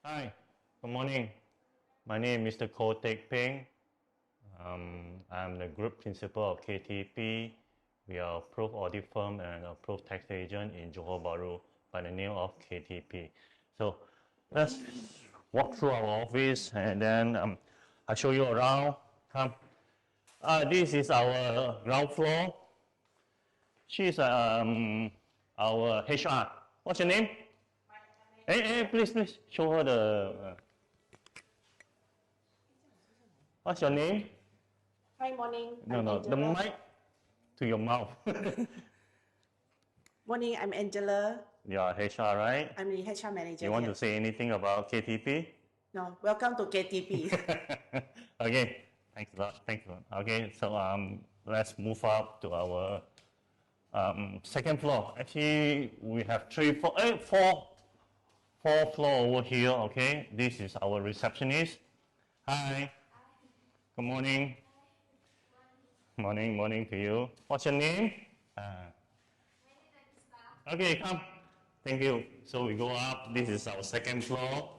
Hi, good morning. My name is Mr. Koh Teck Peng. I'm the group principal of KTP. We are a proof audit firm and a proof tax agent in Johor Bahru by the name of KTP. So let's walk through our office and then I'll show you around. Come. This is our ground floor. She's our HR. What's your name? Hey, please show her the. What's your name? Hi, morning. No, the mic to your mouth. Morning, I'm Angela. You are HR, right? I'm the HR manager. You want to say anything about KTP? No, welcome to KTP. Okay, thanks a lot. Okay, so let's move up to our second floor. Actually, we have four floor over here. Okay, this is our receptionist. Hi. Good morning. Morning to you. What's your name? Okay, come. Thank you. So we go up. This is our second floor.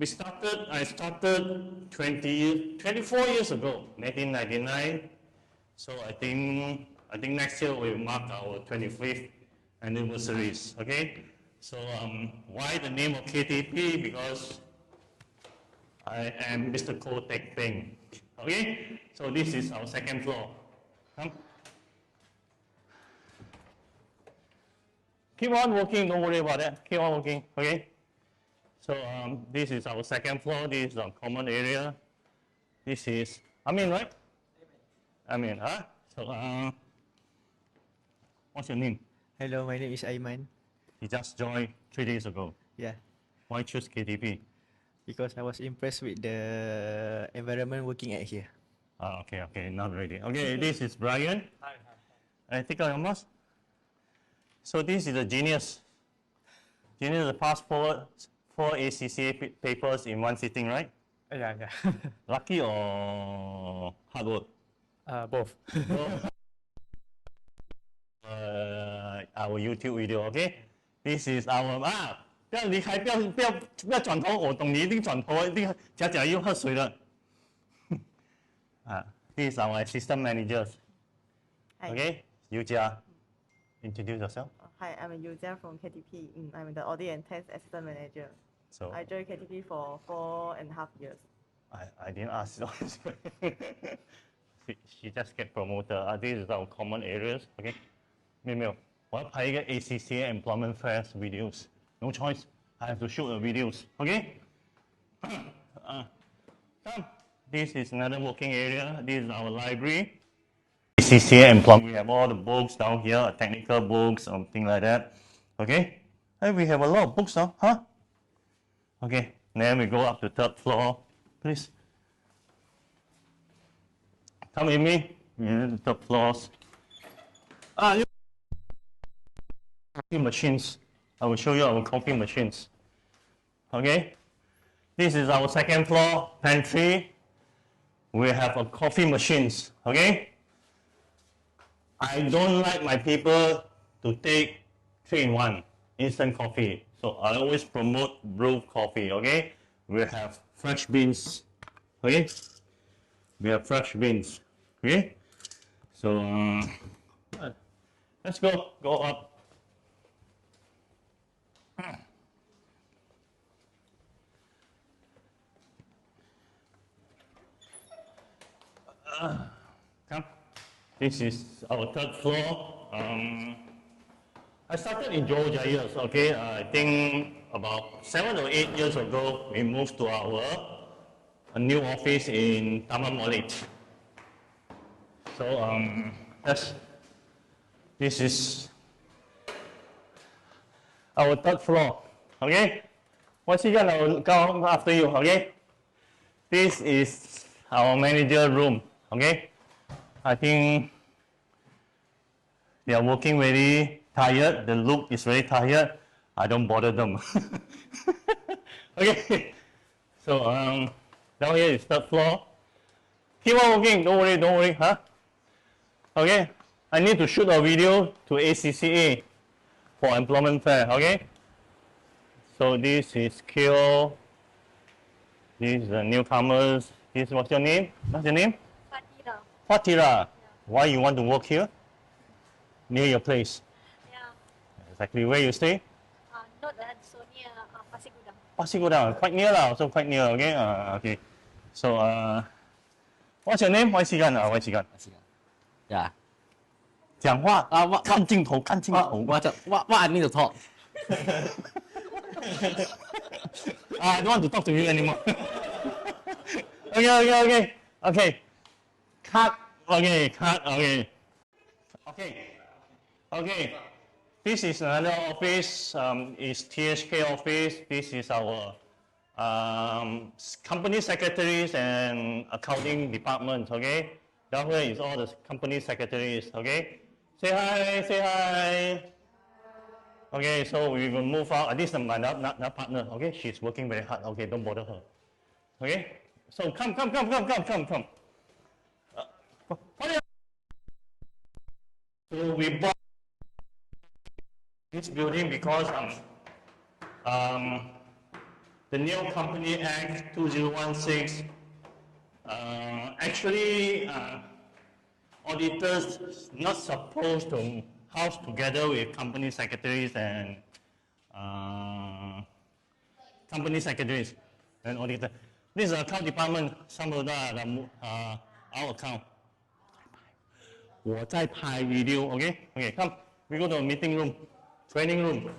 I started 24 years ago, 1999. So I think next year we'll mark our 25th anniversaries. Okay. So why the name of KTP? Because I am Mr. Koh Teck Peng. Okay. So this is our second floor. Come. Keep on walking, don't worry about that. Keep on walking, okay? So this is our second floor. This is our common area. This is Amin, right? Amin, huh? So what's your name? Hello, my name is Aiman. You just joined 3 days ago. Yeah, Why choose KTP? because I was impressed with the environment working at here. Okay, not ready. Okay, this is Brian. Hi. Take out your mask. So this is a genius. Genius passed four ACCA papers in one sitting, right? Yeah. Lucky or hard work? Both. Our YouTube video, okay? This is our 不要离开，不要转头，我懂你一定转头，一定假又喝水了。This is our assistant managers. Hi. Okay, Yujia, introduce yourself. Hi, I'm Yuzia from KTP. I'm the Audit and Tax Assistant Manager. So I joined KTP for 4.5 years. I didn't ask. she just get promoted. This is our common areas. Okay. 没有，我要拍一个 ACCA Employment Fairs videos. No choice. I have to shoot the videos. Okay. Come. This is another working area. This is our library. ACCA Employment. We have all the books down here, technical books, something like that. Okay. Hey, we have a lot of books now, huh? Okay. Then we go up to third floor, please. Come with me. The third floors. Coffee machines. I will show you our coffee machines. Okay. This is our second floor pantry. We have a coffee machines. Okay. I don't like my people to take 3-in-1 instant coffee. So I always promote brew coffee. Okay. We have fresh beans. Okay. We have fresh beans. Okay. So let's go up. Come. This is our third floor. I started in Johor Jaya. Okay, I think about 7 or 8 years ago, we moved to a new office in Taman Molek. So this is our third floor. Okay, what's he gonna go after you? Okay, this is our manager room. Okay, I think they are working very tired. The look is very tired. I don't bother them. Okay, so down here is third floor. Keep on working. Don't worry, huh? Okay, I need to shoot a video to ACCA for employment fair. Okay, So this is Kyo. These are the newcomers. What's your name? What's your name? Fatira. Fatira. Why you want to work here? Near your place. Yeah. Exactly where you stay? Not that so near Pasir Gudang. Pasir Gudang. Quite near lah. Also quite near. Okay. Okay. So what's your name? 外西干啊，外西干。Yeah. 讲话 what 看镜头，看镜头。what I need to talk? I don't want to talk to you anymore. Okay. Cut. Okay. This is another office. Is THK office. This is our company secretaries and accounting department. Okay. That way is all the company secretaries. Okay. Say hi. Okay, so we will move out. This is my not partner. Okay, she's working very hard. Okay, don't bother her. Okay, so come. So we bought this building because the new Company Act 2016 actually auditors not supposed to house together with company secretaries and auditor. This is account department. Some of that our account. 我在拍 video. Okay, come. We go to a meeting room, training room.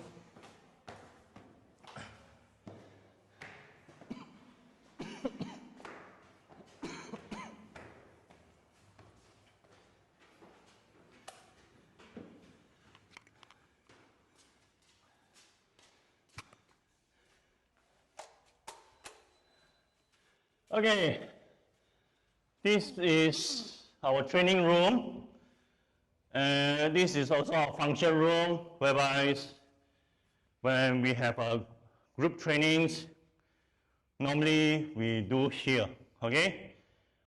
Okay, this is our training room. This is also our function room, whereby when we have group trainings, normally we do here. Okay,